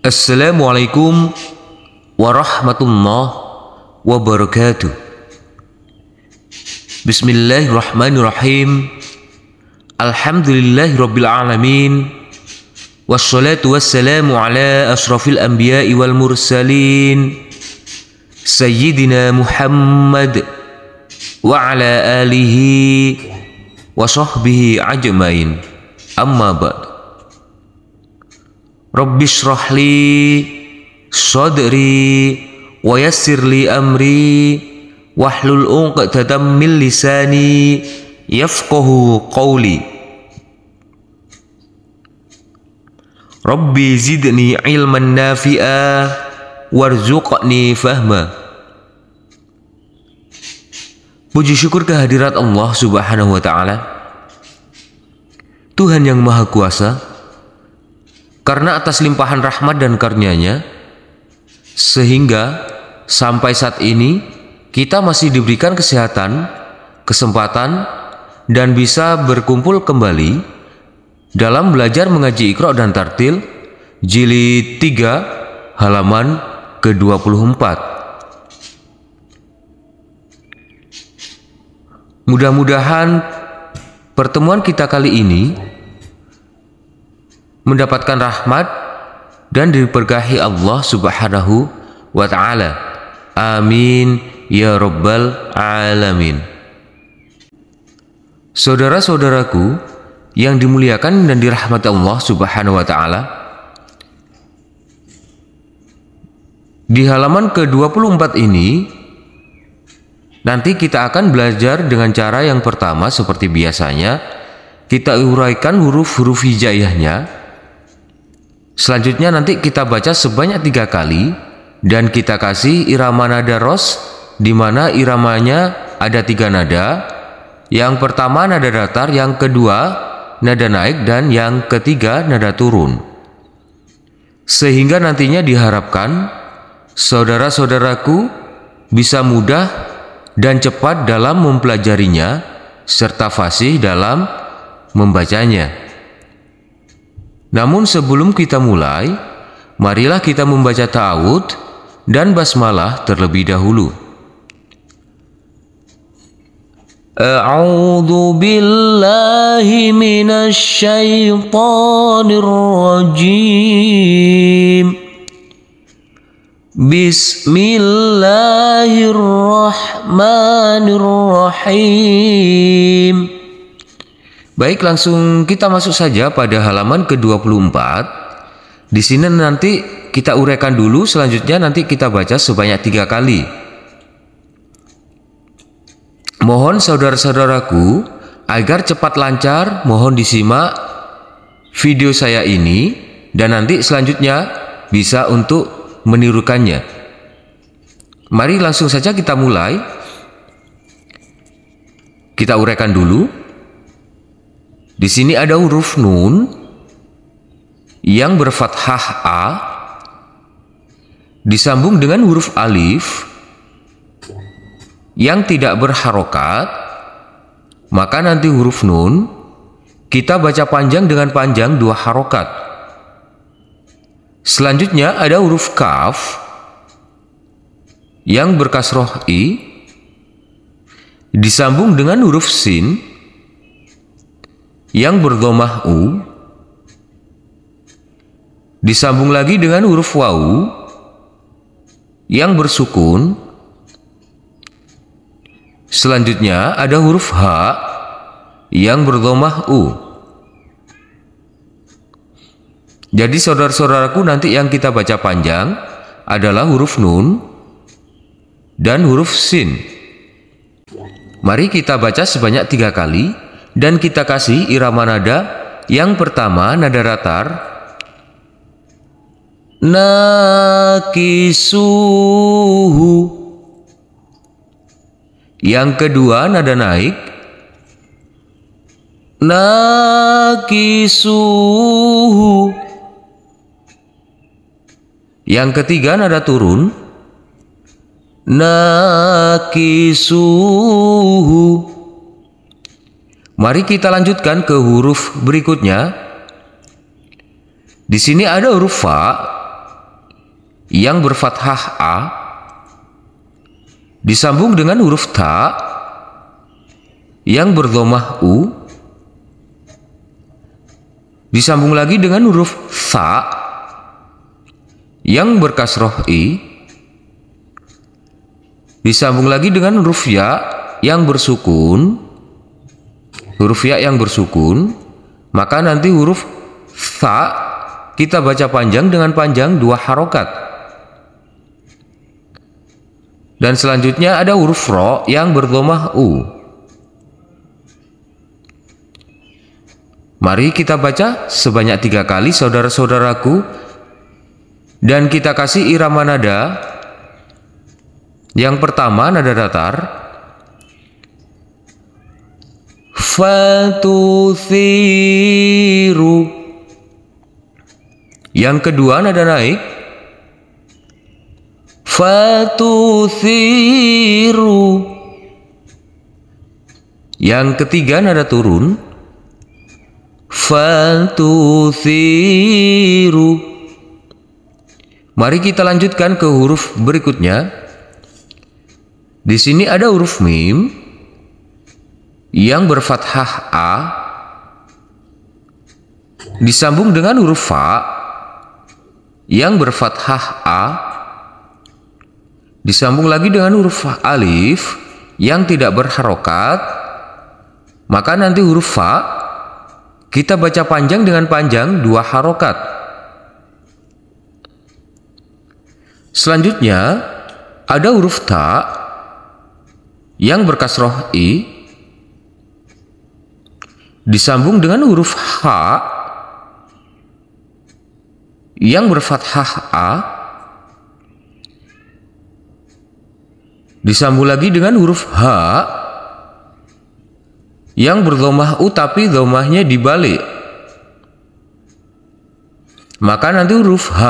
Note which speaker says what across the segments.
Speaker 1: Assalamualaikum warahmatullahi wabarakatuh. Bismillahirrahmanirrahim. Alhamdulillahirabbil alamin. Wassalatu wassalamu ala asyrafil anbiya'i wal mursalin Sayyidina Muhammad wa ala alihi wa sahbihi ajmain. Amma ba'd. Rabbi shrah li sadri wa yassir li amri wahlul 'uqdatam min lisani yafqahu qawli. Rabbi zidni ilman nafi'a warzuqni fahma. Puji syukur kehadirat Allah Subhanahu wa ta'ala, Tuhan yang Maha Kuasa, karena atas limpahan rahmat dan karunia-Nya sehingga sampai saat ini kita masih diberikan kesehatan, kesempatan, dan bisa berkumpul kembali dalam belajar mengaji Iqra dan Tartil jilid 3 halaman ke-24. Mudah-mudahan pertemuan kita kali ini mendapatkan rahmat dan diberkahi Allah Subhanahu wa ta'ala. Amin ya rabbal alamin. Saudara-saudaraku yang dimuliakan dan dirahmati Allah Subhanahu wa ta'ala, di halaman ke-24 ini nanti kita akan belajar dengan cara yang pertama seperti biasanya. Kita uraikan huruf-huruf hijaiyahnya. Selanjutnya nanti kita baca sebanyak 3 kali dan kita kasih irama nada ros, di mana iramanya ada 3 nada. Yang pertama nada datar, yang kedua nada naik, dan yang ketiga nada turun. Sehingga nantinya diharapkan saudara-saudaraku bisa mudah dan cepat dalam mempelajarinya serta fasih dalam membacanya. Namun sebelum kita mulai, marilah kita membaca ta'awudz dan basmalah terlebih dahulu. A'udzu billahi minasy syaithanir rajim. Bismillahirrahmanirrahim. Baik, langsung kita masuk saja pada halaman ke-24. Di sini nanti kita uraikan dulu, selanjutnya nanti kita baca sebanyak 3 kali. Mohon saudara-saudaraku agar cepat lancar, mohon disimak video saya ini dan nanti selanjutnya bisa untuk menirukannya. Mari langsung saja kita mulai. Kita uraikan dulu. Di sini ada huruf nun yang berfathah a disambung dengan huruf alif yang tidak berharokat, maka nanti huruf nun kita baca panjang dengan panjang 2 harokat. Selanjutnya ada huruf kaf yang berkasroh i disambung dengan huruf sin yang berdhamah u, disambung lagi dengan huruf wawu yang bersukun. Selanjutnya ada huruf h yang berdhamah u. Jadi saudara-saudaraku, nanti yang kita baca panjang adalah huruf nun dan huruf sin. Mari kita baca sebanyak 3 kali dan kita kasih irama nada. Yang pertama nada datar, nakisuhu. Yang kedua nada naik, nakisuhu. Yang ketiga nada turun, nakisuhu. Mari kita lanjutkan ke huruf berikutnya. Di sini ada huruf fa yang berfathah A disambung dengan huruf ta yang berdhammah U, disambung lagi dengan huruf tha yang berkasroh I, disambung lagi dengan huruf ya yang bersukun, maka nanti huruf tha kita baca panjang dengan panjang 2 harokat. Dan selanjutnya ada huruf ro yang berdhammah U. Mari kita baca sebanyak 3 kali saudara-saudaraku, dan kita kasih irama nada. Yang pertama nada datar, fatuthiru. Yang kedua nada naik, fatuthiru. Yang ketiga nada turun, fatuthiru. Mari kita lanjutkan ke huruf berikutnya. Di sini ada huruf mim yang berfathah A disambung dengan huruf fa yang berfathah A disambung lagi dengan huruf alif yang tidak berharokat, maka nanti huruf fa kita baca panjang dengan panjang 2 harokat. Selanjutnya ada huruf ta yang berkasroh I disambung dengan huruf H yang berfathah A disambung lagi dengan huruf H yang berdhammah U tapi dhammahnya dibalik, maka nanti huruf H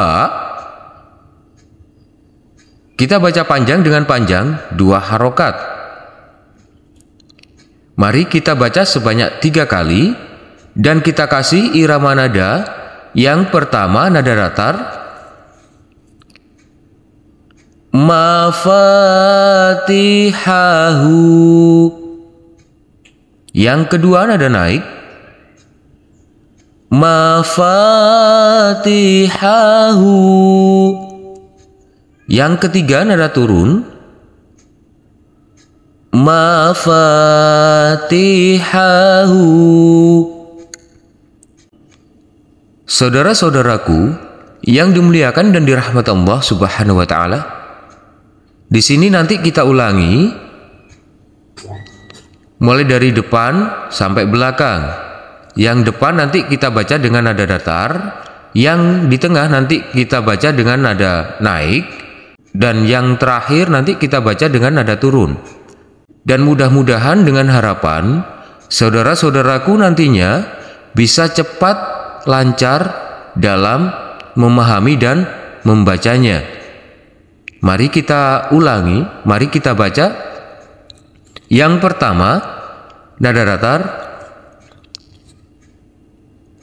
Speaker 1: kita baca panjang dengan panjang 2 harokat. Mari kita baca sebanyak 3 kali dan kita kasih irama nada. Yang pertama nada datar, mafatihahu. Yang kedua nada naik, mafatihahu. Yang ketiga nada turun, mafatihahu. Saudara-saudaraku yang dimuliakan dan dirahmati Allah Subhanahu wa taala, di sini nanti kita ulangi mulai dari depan sampai belakang. Yang depan nanti kita baca dengan nada datar, yang di tengah nanti kita baca dengan nada naik, dan yang terakhir nanti kita baca dengan nada turun. Dan mudah-mudahan dengan harapan saudara-saudaraku nantinya bisa cepat lancar dalam memahami dan membacanya. Mari kita ulangi, mari kita baca. Yang pertama nada datar,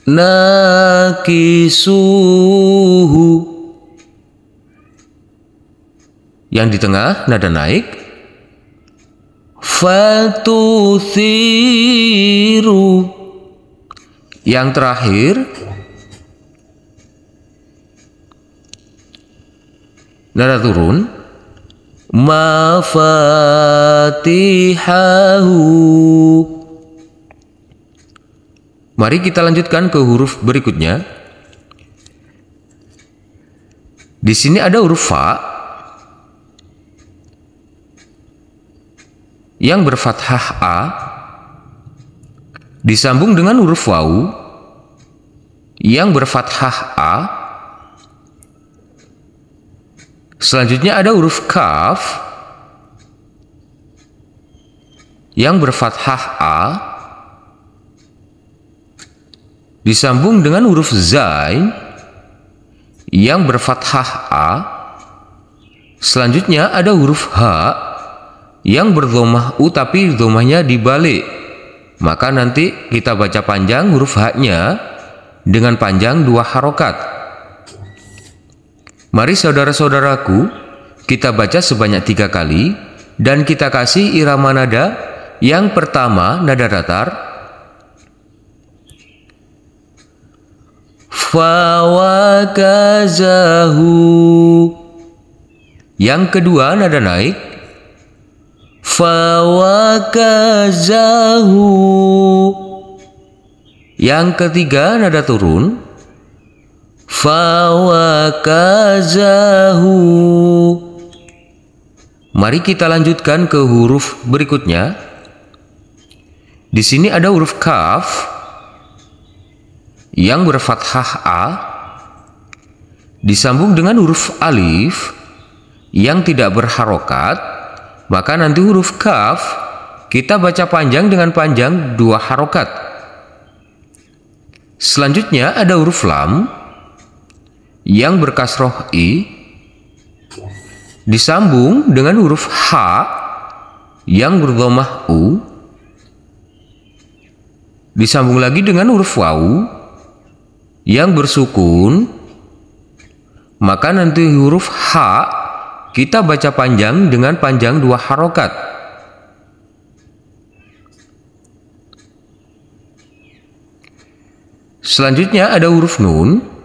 Speaker 1: nakisuhu. Yang di tengah nada naik, fatuthiru. Yang terakhir nada turun, mafatihahu. Mari kita lanjutkan ke huruf berikutnya. Di sini ada huruf fa yang berfathah A disambung dengan huruf waw yang berfathah A. Selanjutnya ada huruf kaf yang berfathah A disambung dengan huruf zain yang berfathah A. Selanjutnya ada huruf H yang berdhammah U tapi dhammahnya dibalik, maka nanti kita baca panjang huruf H-nya dengan panjang 2 harokat. Mari saudara-saudaraku, kita baca sebanyak 3 kali dan kita kasih irama nada. Yang pertama nada datar. Fawakazahu. Yang kedua nada naik. Fawakazahu. Yang ketiga nada turun. Fawakazahu. Mari kita lanjutkan ke huruf berikutnya. Di sini ada huruf kaf yang berfathah a disambung dengan huruf alif yang tidak berharokat, maka nanti huruf kaf kita baca panjang dengan panjang 2 harokat. Selanjutnya ada huruf lam yang berkasroh i disambung dengan huruf h yang berdhamah u, disambung lagi dengan huruf waw yang bersukun, maka nanti huruf h kita baca panjang dengan panjang 2 harokat. Selanjutnya ada huruf nun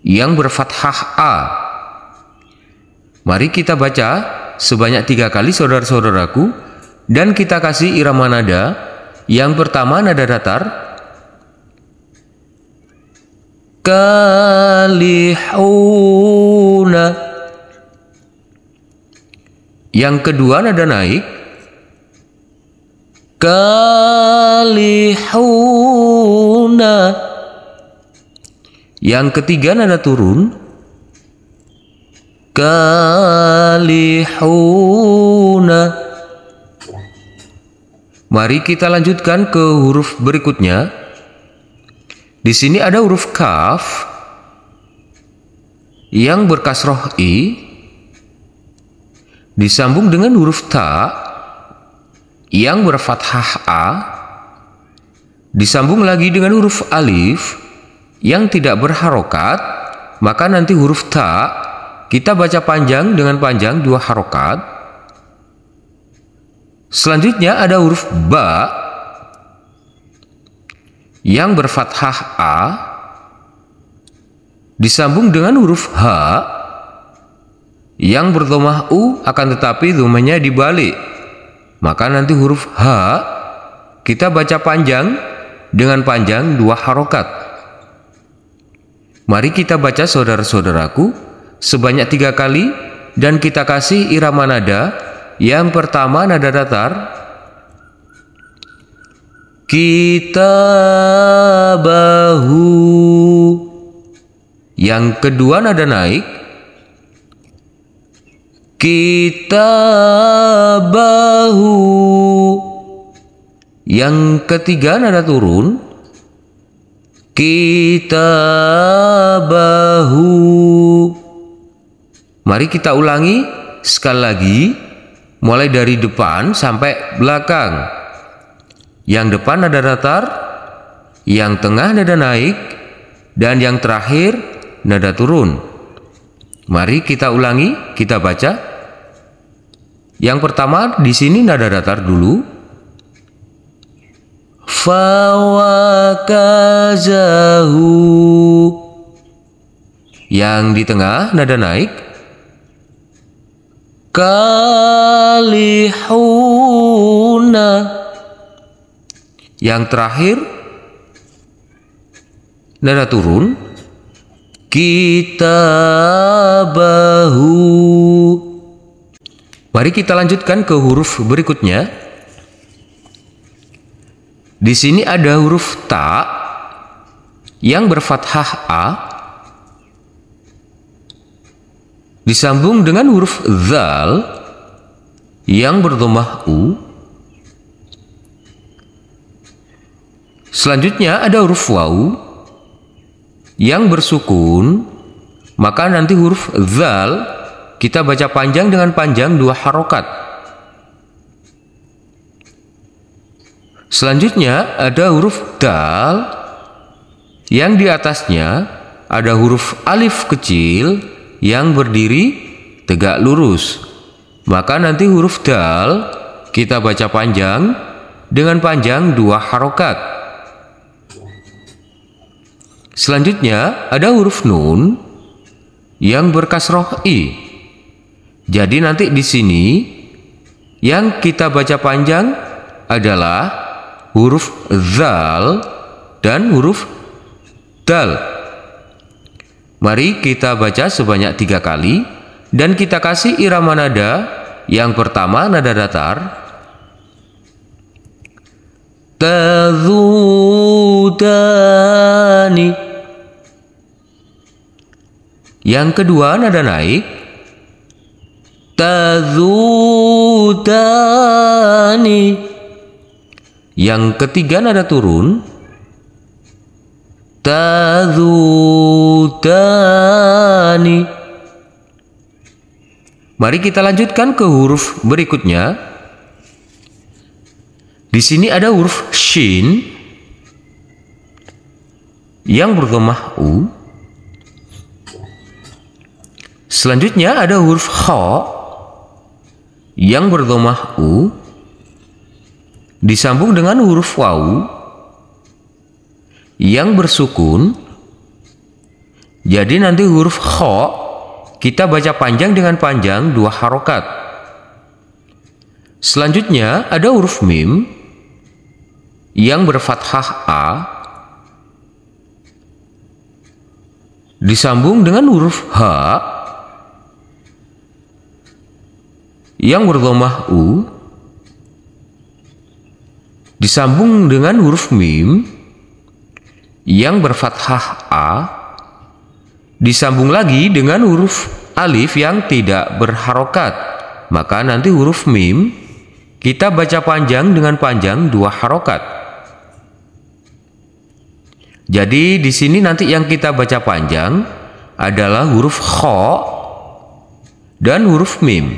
Speaker 1: yang berfathah a. Mari kita baca sebanyak 3 kali saudara-saudaraku dan kita kasih irama nada. Yang pertama nada datar. Kalihuna. Yang kedua nada naik. Kalihuna. Yang ketiga nada turun. Kalihuna. Mari kita lanjutkan ke huruf berikutnya. Di sini ada huruf kaf yang berkasroh i disambung dengan huruf ta yang berfathah a disambung lagi dengan huruf alif yang tidak berharokat, maka nanti huruf ta kita baca panjang dengan panjang 2 harokat. Selanjutnya ada huruf ba yang berfathah a disambung dengan huruf h yang berdhamah u, akan tetapi dhammahnya dibalik, maka nanti huruf h kita baca panjang dengan panjang 2 harokat. Mari kita baca saudara-saudaraku sebanyak 3 kali dan kita kasih irama nada. Yang pertama nada datar. Kitabahu. Yang kedua nada naik. Kitabahu. Yang ketiga nada turun. Kitabahu. Mari kita ulangi sekali lagi, mulai dari depan sampai belakang. Yang depan nada datar, yang tengah nada naik, dan yang terakhir nada turun. Mari kita ulangi, kita baca. Yang pertama di sini nada datar dulu. Fawakazahu. Yang di tengah nada naik. Kalihuna. Yang terakhir nada turun. Kitabahu. Mari kita lanjutkan ke huruf berikutnya. Di sini ada huruf ta yang berfathah a disambung dengan huruf zal yang berdhamah u. Selanjutnya ada huruf waw yang bersukun, maka nanti huruf zal kita baca panjang dengan panjang 2 harokat. Selanjutnya ada huruf dal yang di atasnya ada huruf alif kecil yang berdiri tegak lurus. Maka nanti huruf dal kita baca panjang dengan panjang 2 harokat. Selanjutnya ada huruf nun yang berkasroh i. Jadi nanti di sini yang kita baca panjang adalah huruf zal dan huruf dal. Mari kita baca sebanyak 3 kali dan kita kasih irama nada. Yang pertama nada datar. Tazudani. Yang kedua nada naik. Tazudani. Yang ketiga nada turun. Tazudani. Mari kita lanjutkan ke huruf berikutnya. Di sini ada huruf shin yang berdhammah u. Selanjutnya ada huruf kha yang berdhammah u disambung dengan huruf waw yang bersukun. Jadi nanti huruf kha kita baca panjang dengan panjang 2 harokat. Selanjutnya ada huruf mim yang berfathah a disambung dengan huruf h yang berdhammah u disambung dengan huruf mim yang berfathah a disambung lagi dengan huruf alif yang tidak berharokat. Maka nanti huruf mim kita baca panjang dengan panjang 2 harokat. Jadi di sini nanti yang kita baca panjang adalah huruf kha dan huruf mim.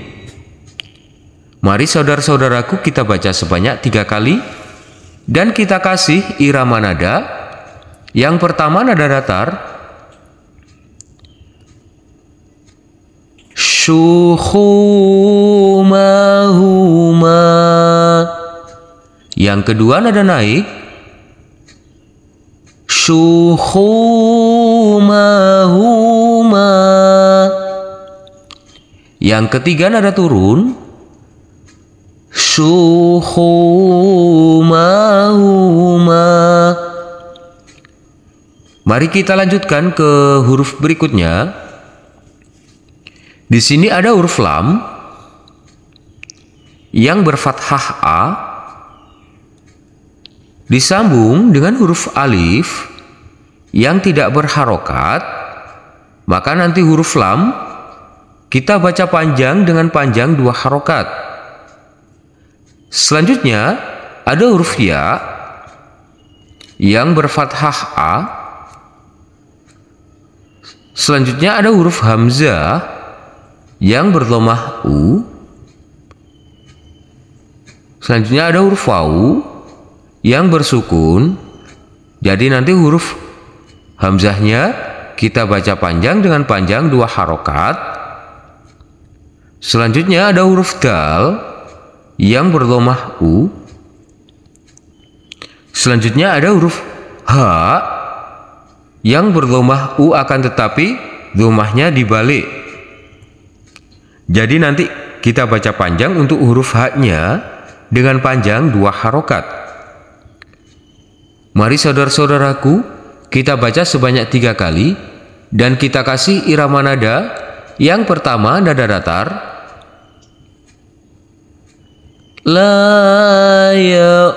Speaker 1: Mari saudara-saudaraku kita baca sebanyak 3 kali dan kita kasih irama nada. Yang pertama nada datar. Syukhumahuma. Yang kedua nada naik. Syukhumahuma. Yang ketiga nada turun. Syukhumahuma. Mari kita lanjutkan ke huruf berikutnya. Di sini ada huruf lam yang berfathah a disambung dengan huruf alif yang tidak berharokat. Maka nanti huruf lam kita baca panjang dengan panjang 2 harokat. Selanjutnya ada huruf ya yang berfathah a. Selanjutnya ada huruf hamzah yang berdhammah u. Selanjutnya ada huruf waw yang bersukun. Jadi nanti huruf hamzahnya kita baca panjang dengan panjang 2 harokat. Selanjutnya ada huruf dal yang berdhammah u. Selanjutnya ada huruf h yang berdhammah u akan tetapi dhammahnya dibalik. Jadi nanti kita baca panjang untuk huruf h-nya dengan panjang 2 harokat. Mari saudara-saudaraku kita baca sebanyak 3 kali dan kita kasih irama nada. Yang pertama nada datar. La ya'utuhu.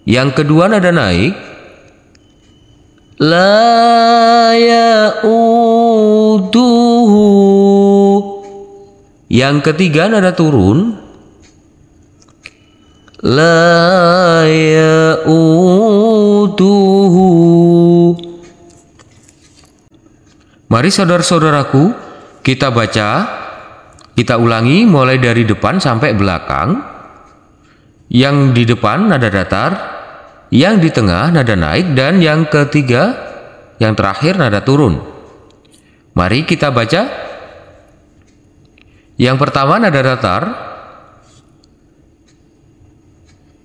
Speaker 1: Yang kedua nada naik. La ya'uduhu. Yang ketiga nada turun. La ya'uduhu. Mari saudara-saudaraku kita baca, kita ulangi mulai dari depan sampai belakang. Yang di depan nada datar, yang di tengah nada naik, dan yang ketiga yang terakhir nada turun. Mari kita baca. Yang pertama nada datar.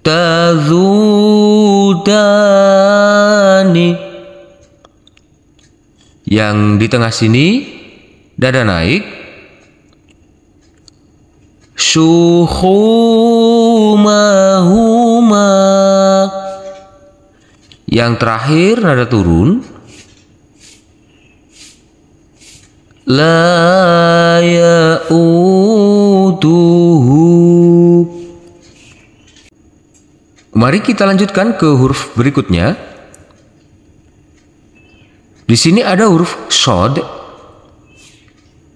Speaker 1: Tazudani. Yang di tengah sini nada naik. Syukhumahuma. Yang terakhir nada turun. La ya'uduhu. Mari kita lanjutkan ke huruf berikutnya. Di sini ada huruf shod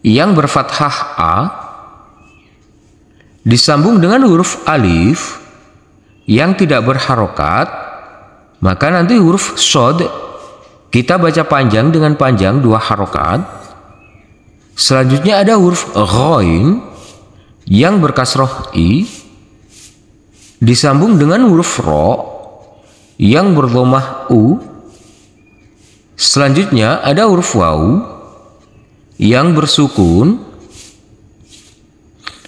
Speaker 1: yang berfathah a disambung dengan huruf alif yang tidak berharokat, maka nanti huruf shod kita baca panjang dengan panjang 2 harokat. Selanjutnya ada huruf ghain yang berkasroh i disambung dengan huruf ro yang berdhammah u. Selanjutnya ada huruf waw yang bersukun,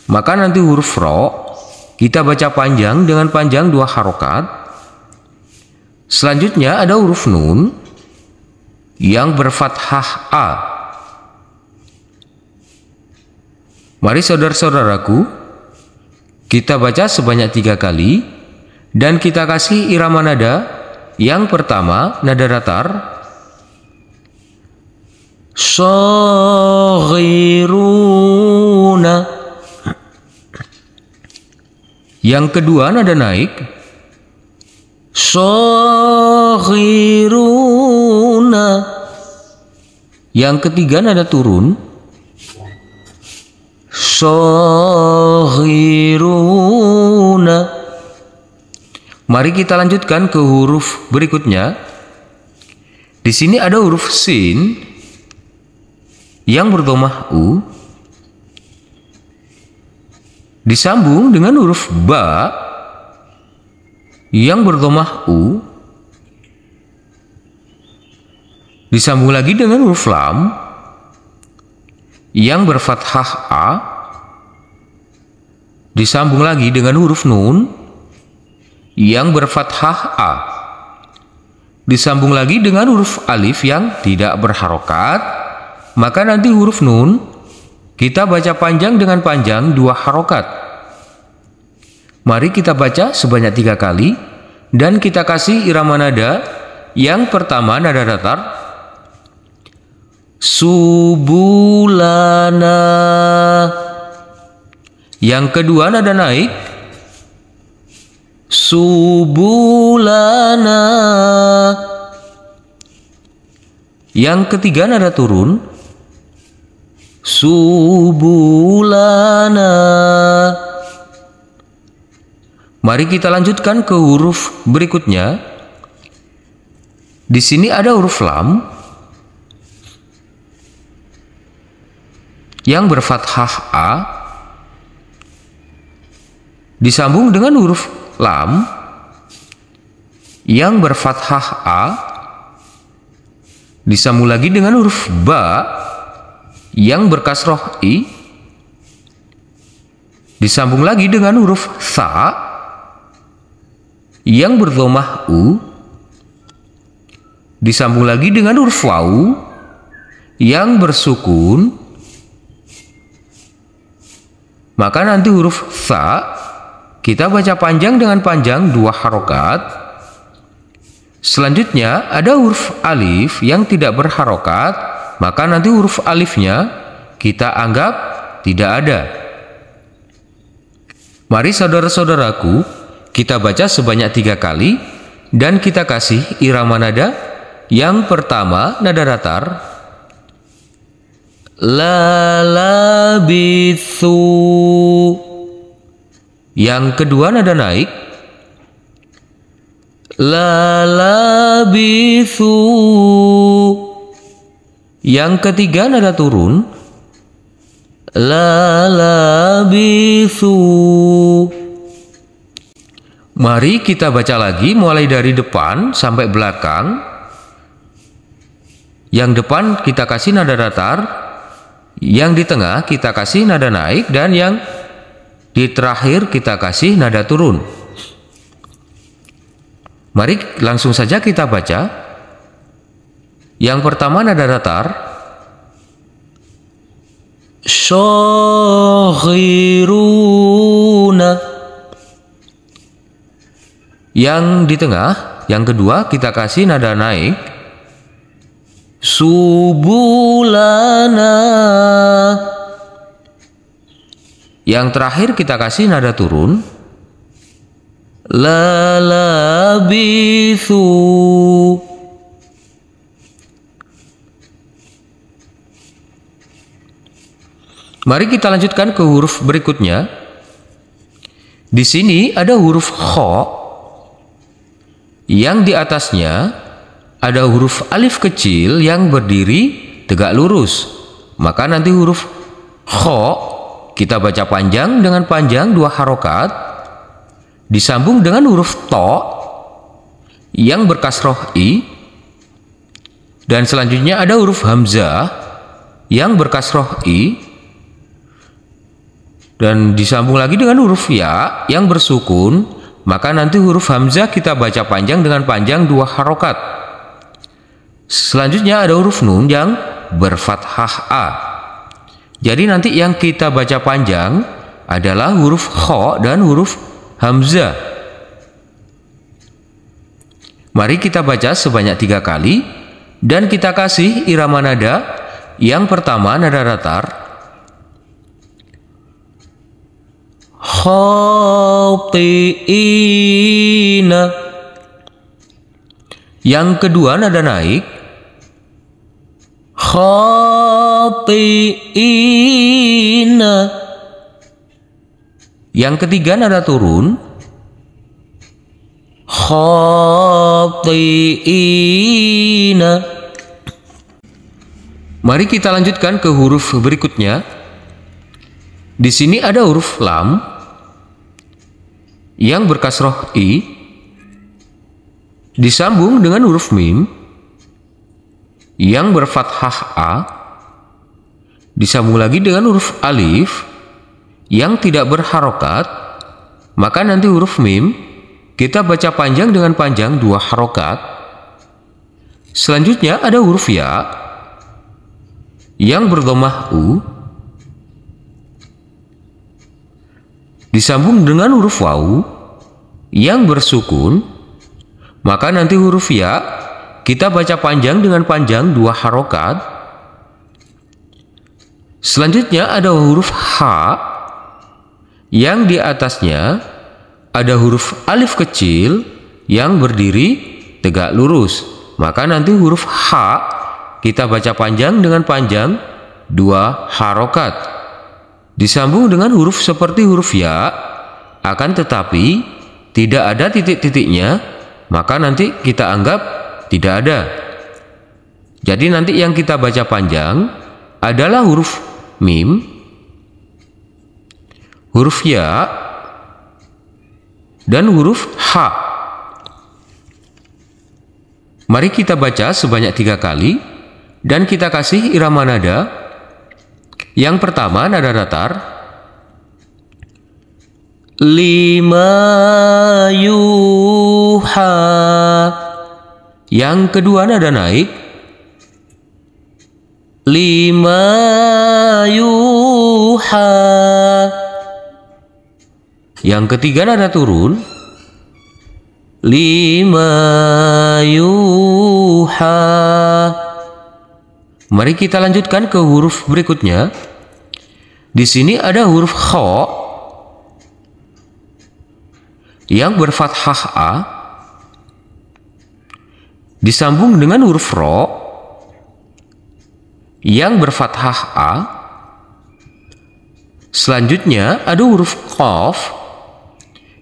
Speaker 1: maka nanti huruf ro kita baca panjang dengan panjang 2 harokat. Selanjutnya ada huruf nun yang berfathah a. Mari saudara-saudaraku, kita baca sebanyak 3 kali dan kita kasih irama nada. Yang pertama nada datar. Shaghiruna. Yang kedua nada naik. Shaghiruna. Yang ketiga nada turun. Shaghiruna. Mari kita lanjutkan ke huruf berikutnya. Di sini ada huruf sin yang berdhammah u disambung dengan huruf ba yang berdhammah u disambung lagi dengan huruf lam yang berfathah a disambung lagi dengan huruf nun yang berfathah a disambung lagi dengan huruf alif yang tidak berharokat, maka nanti huruf nun kita baca panjang dengan panjang 2 harokat. Mari kita baca sebanyak 3 kali dan kita kasih irama nada. Yang pertama nada datar. Subulana. Yang kedua nada naik. Subulana. Yang ketiga nada turun. Subulana. Mari kita lanjutkan ke huruf berikutnya. Di sini ada huruf lam yang berfathah a disambung dengan huruf lam yang berfathah a disambung lagi dengan huruf ba yang berkasroh i disambung lagi dengan huruf sa yang berdhammah u disambung lagi dengan huruf waw yang bersukun, maka nanti huruf sa kita baca panjang dengan panjang 2 harokat. Selanjutnya ada huruf alif yang tidak berharokat, maka nanti huruf alifnya kita anggap tidak ada. Mari saudara-saudaraku, kita baca sebanyak 3 kali dan kita kasih irama nada. Yang pertama nada datar. La labithu. Yang kedua nada naik. La labithu. Yang ketiga nada turun. La labithu. Mari kita baca lagi mulai dari depan sampai belakang. Yang depan kita kasih nada datar, yang di tengah kita kasih nada naik, dan yang di terakhir kita kasih nada turun. Mari langsung saja kita baca. Yang pertama nada datar, syaghiruna. Yang di tengah, yang kedua kita kasih nada naik, subulana. Yang terakhir kita kasih nada turun, lalabithu. Mari kita lanjutkan ke huruf berikutnya. Di sini ada huruf kha, yang di atasnya ada huruf alif kecil yang berdiri tegak lurus. Maka nanti huruf kha kita baca panjang dengan panjang 2 harokat, disambung dengan huruf to yang berkasroh i, dan selanjutnya ada huruf hamzah yang berkasroh i, dan disambung lagi dengan huruf ya yang bersukun. Maka nanti huruf hamzah kita baca panjang dengan panjang 2 harokat. Selanjutnya ada huruf nun yang berfathah a. Jadi nanti yang kita baca panjang adalah huruf kha dan huruf hamzah. Mari kita baca sebanyak 3 kali dan kita kasih irama nada. Yang pertama nada datar, khati'ina. Yang kedua nada naik, khati'ina. Yang ketiga nada turun, khati'ina. Mari kita lanjutkan ke huruf berikutnya. Di sini ada huruf lam yang berkasroh i, disambung dengan huruf mim yang berfathah a, disambung lagi dengan huruf alif yang tidak berharokat. Maka nanti huruf mim kita baca panjang dengan panjang 2 harokat. Selanjutnya ada huruf ya yang berdhamah u, disambung dengan huruf waw yang bersukun. Maka nanti huruf ya kita baca panjang dengan panjang 2 harokat. Selanjutnya ada huruf H yang di atasnya ada huruf alif kecil yang berdiri tegak lurus. Maka nanti huruf H kita baca panjang dengan panjang 2 harokat. Disambung dengan huruf seperti huruf ya, akan tetapi tidak ada titik-titiknya, maka nanti kita anggap tidak ada. Jadi nanti yang kita baca panjang adalah huruf mim, huruf ya, dan huruf H. Mari kita baca sebanyak 3 kali dan kita kasih irama nada. Yang pertama nada datar, lima yuha. Yang kedua nada naik, lima yuha. Yang ketiga nada turun, lima yuha. Mari kita lanjutkan ke huruf berikutnya. Di sini ada huruf kha yang berfathah a, disambung dengan huruf ro yang berfathah a. Selanjutnya ada huruf qaf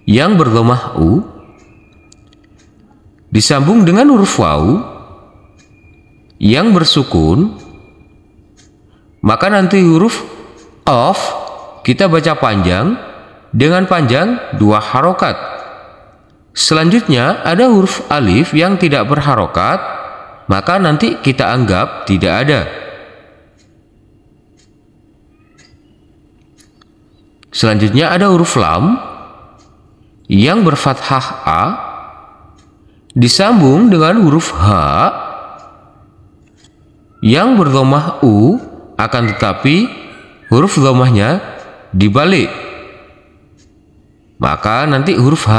Speaker 1: yang berdhamah u, disambung dengan huruf waw yang bersukun. Maka nanti huruf qaf kita baca panjang dengan panjang 2 harokat. Selanjutnya ada huruf alif yang tidak berharokat, maka nanti kita anggap tidak ada. Selanjutnya ada huruf lam yang berfathah A disambung dengan huruf H yang berdhamah U, akan tetapi huruf dhammahnya dibalik. Maka nanti huruf H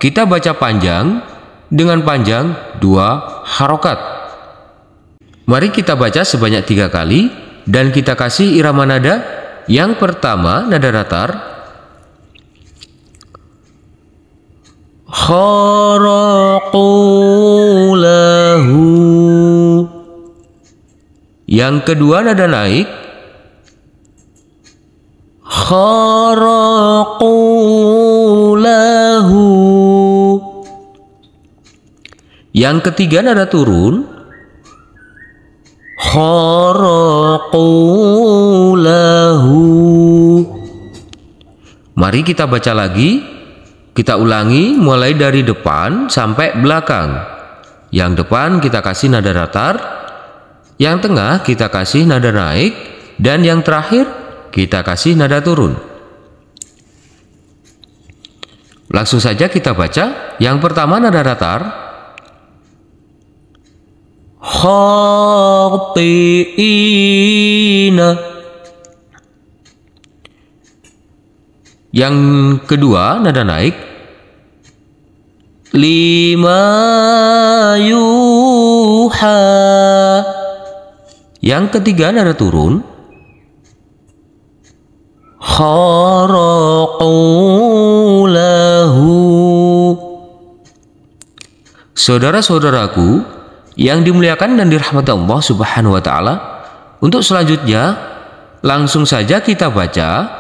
Speaker 1: kita baca panjang dengan panjang 2 harokat. Mari kita baca sebanyak 3 kali dan kita kasih irama nada. Yang pertama nada datar. Kharaqu lahu. Yang kedua nada naik. Kharaqu lahu. Yang ketiga nada turun. Kharaqu lahu. Mari kita baca lagi. Kita ulangi mulai dari depan sampai belakang. Yang depan kita kasih nada datar, yang tengah kita kasih nada naik, dan yang terakhir kita kasih nada turun. Langsung saja kita baca. Yang pertama nada datar. Khati'ina. Yang kedua nada naik. Lima yuha. Yang ketiga nada turun. Kharaqu lahu. Saudara-saudaraku yang dimuliakan dan dirahmati Allah Subhanahu wa taala, untuk selanjutnya langsung saja kita baca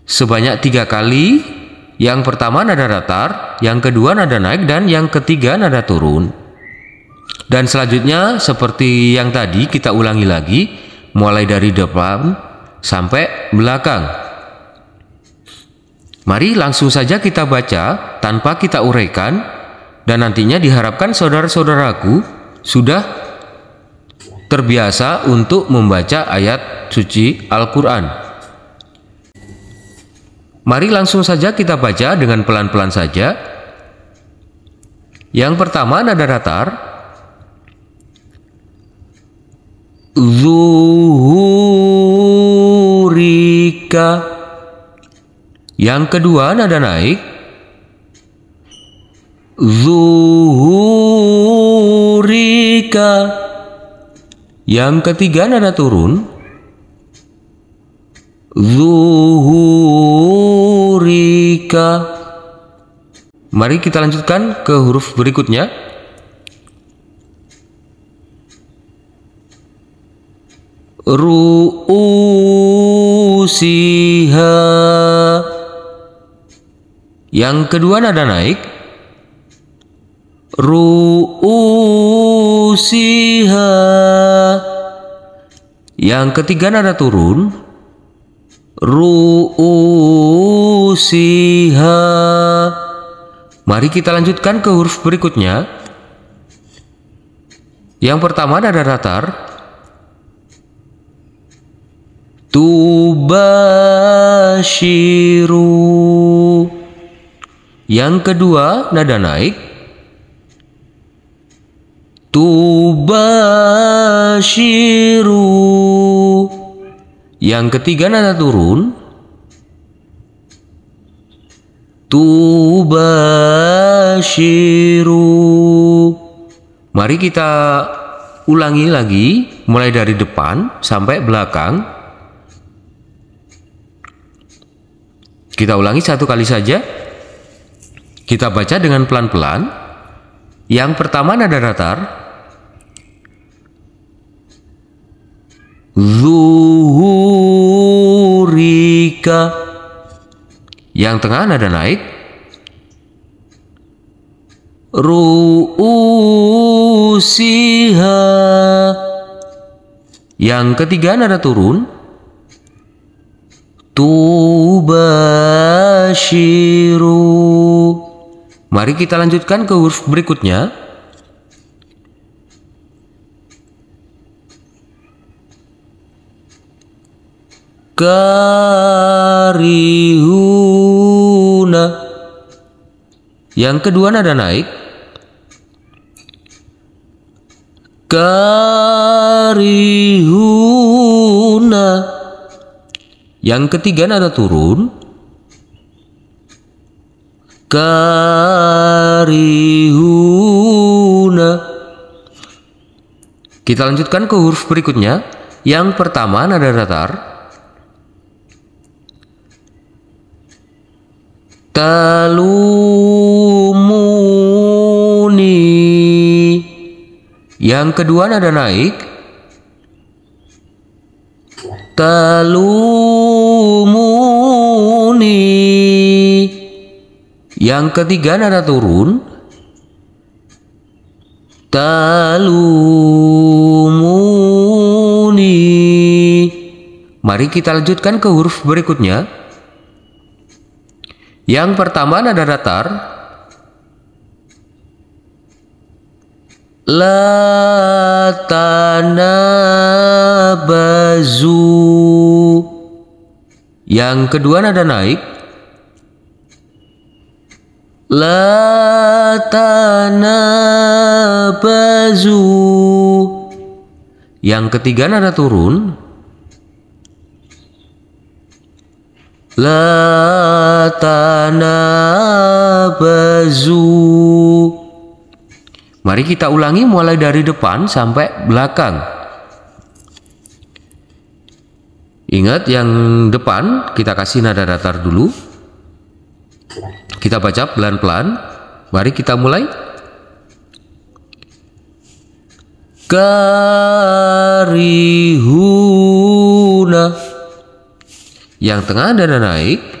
Speaker 1: sebanyak 3 kali. Yang pertama nada datar, yang kedua nada naik, dan yang ketiga nada turun. Dan selanjutnya seperti yang tadi kita ulangi lagi mulai dari depan sampai belakang. Mari langsung saja kita baca tanpa kita uraikan, dan nantinya diharapkan saudara-saudaraku sudah terbiasa untuk membaca ayat suci Al-Quran. Mari langsung saja kita baca dengan pelan-pelan saja. Yang pertama nada datar. Zuhurika. Yang kedua nada naik. Zuhurika. Yang ketiga nada turun. Zuhurika. Mari kita lanjutkan ke huruf berikutnya. Ru'usiha. Yang kedua nada naik. Ru'usiha. Yang ketiga nada turun. Ru'usiha. Mari kita lanjutkan ke huruf berikutnya. Yang pertama nada datar. Tubashiru. Yang kedua nada naik. Tubashiru. Yang ketiga nada turun. Tubashiru. Mari kita ulangi lagi mulai dari depan sampai belakang. Kita ulangi 1 kali saja. Kita baca dengan pelan-pelan. Yang pertama nada datar. Zuhurika. Yang tengah nada naik. Ru'usiha. Yang ketiga nada turun. Tubashiru. Mari kita lanjutkan ke huruf berikutnya. karihuna. Yang kedua nada naik. Karihuna. Yang ketiga nada turun. Karihuna. Kita lanjutkan ke huruf berikutnya. Yang pertama nada datar. Talumuni. Yang kedua nada naik. Talumuni. Yang ketiga nada turun. Talumuni. Mari kita lanjutkan ke huruf berikutnya. Yang pertama nada datar. La tanabazu. Yang kedua nada naik. La tanabazu. Yang ketiga nada turun. La tanabazu. Mari kita ulangi mulai dari depan sampai belakang. Ingat yang depan kita kasih nada datar dulu. Kita baca pelan-pelan. Mari kita mulai. Karihuna. Yang tengah nada naik.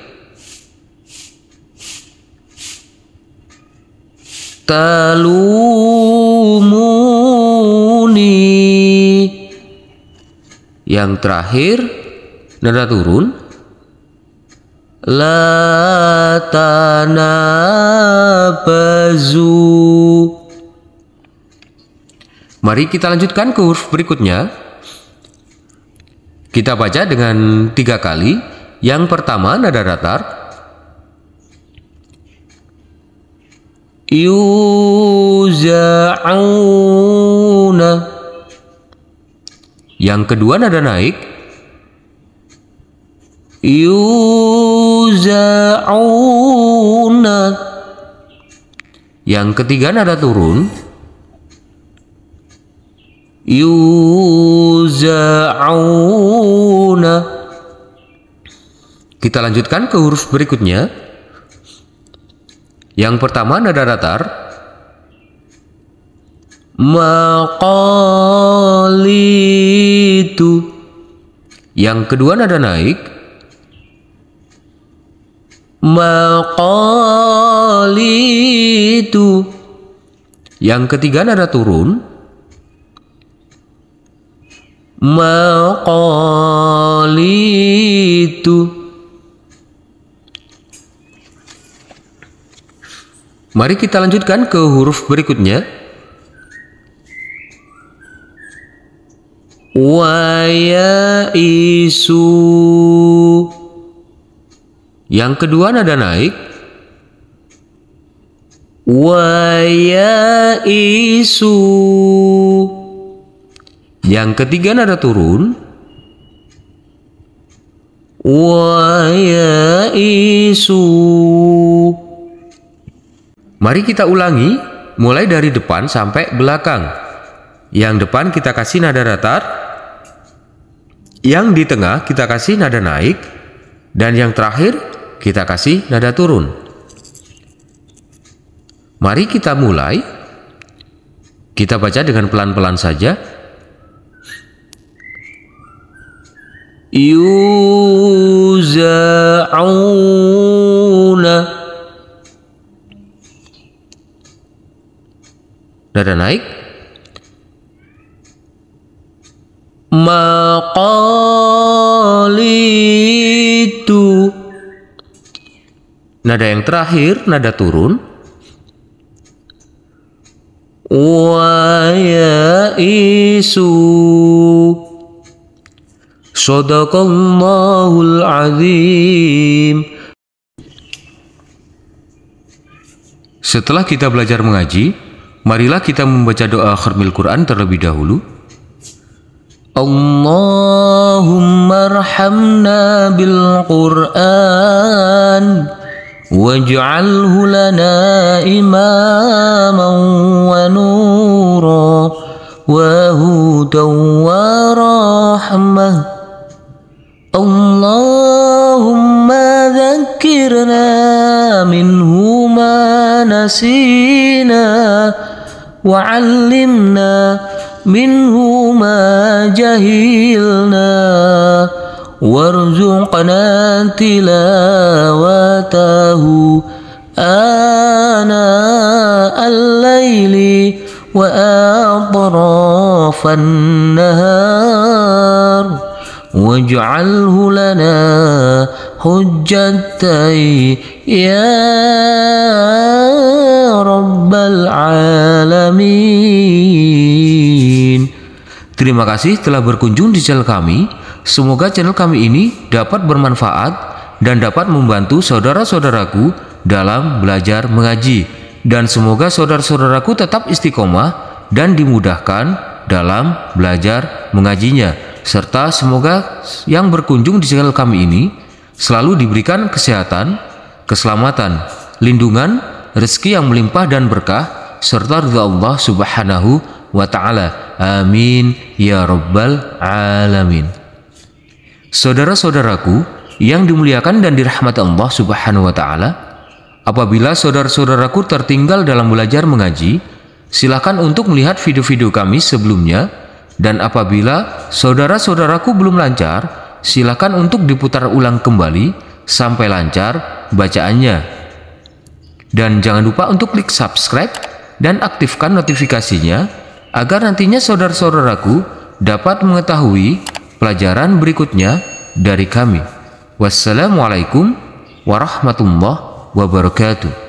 Speaker 1: Talumuni. Yang terakhir nada turun. La tanabazu. Mari kita lanjutkan ke huruf berikutnya. Kita baca dengan 3 kali. Yang pertama nada datar. Yuza'una. Yang kedua nada naik. Yuza'una. Yang ketiga nada turun. Yuza'una. Kita lanjutkan ke huruf berikutnya. Yang pertama nada datar. Maqalitu. Yang kedua nada naik. Maqalitu. Yang ketiga nada turun. Maqalitu. Mari kita lanjutkan ke huruf berikutnya. Wayaisu. Yang kedua nada naik. Wayaisu. Yang ketiga nada turun. Wayaisu. Mari kita ulangi mulai dari depan sampai belakang. Yang depan kita kasih nada datar. Yang di tengah kita kasih nada naik. Dan yang terakhir kita kasih nada turun. Mari kita mulai. Kita baca dengan pelan-pelan saja. Yuza'una. Nada naik. Maqalitu. Nada yang terakhir nada turun. Wayaisu. Shadaqallahul azim. Setelah kita belajar mengaji, marilah kita membaca doa khatmil Quran terlebih dahulu. Allahumma arhamna bil Quran waj'alhu lana imaman wa nura wa hudan wa rahmah. Allahumma dhakkirna minhu ma nasina wa 'allimna minhu ma jahilna warzuqna tilawatahu ana al-laili wa atrafan nahar waj'alhu lana hujjatan ya rabbal alamin. Terima kasih telah berkunjung di channel kami. Semoga channel kami ini dapat bermanfaat dan dapat membantu saudara-saudaraku dalam belajar mengaji. Dan semoga saudara-saudaraku tetap istiqomah dan dimudahkan dalam belajar mengajinya. Serta semoga yang berkunjung di channel kami ini selalu diberikan kesehatan, keselamatan, lindungan, rezeki yang melimpah dan berkah, serta ridha Allah Subhanahu wa ta'ala. Amin ya rabbal alamin. Saudara-saudaraku yang dimuliakan dan dirahmati Allah Subhanahu wa ta'ala, apabila saudara-saudaraku tertinggal dalam belajar mengaji, silakan untuk melihat video-video kami sebelumnya. Dan apabila saudara-saudaraku belum lancar, silakan untuk diputar ulang kembali sampai lancar bacaannya. Dan jangan lupa untuk klik subscribe dan aktifkan notifikasinya agar nantinya saudara-saudaraku dapat mengetahui pelajaran berikutnya dari kami. Wassalamualaikum warahmatullahi wabarakatuh.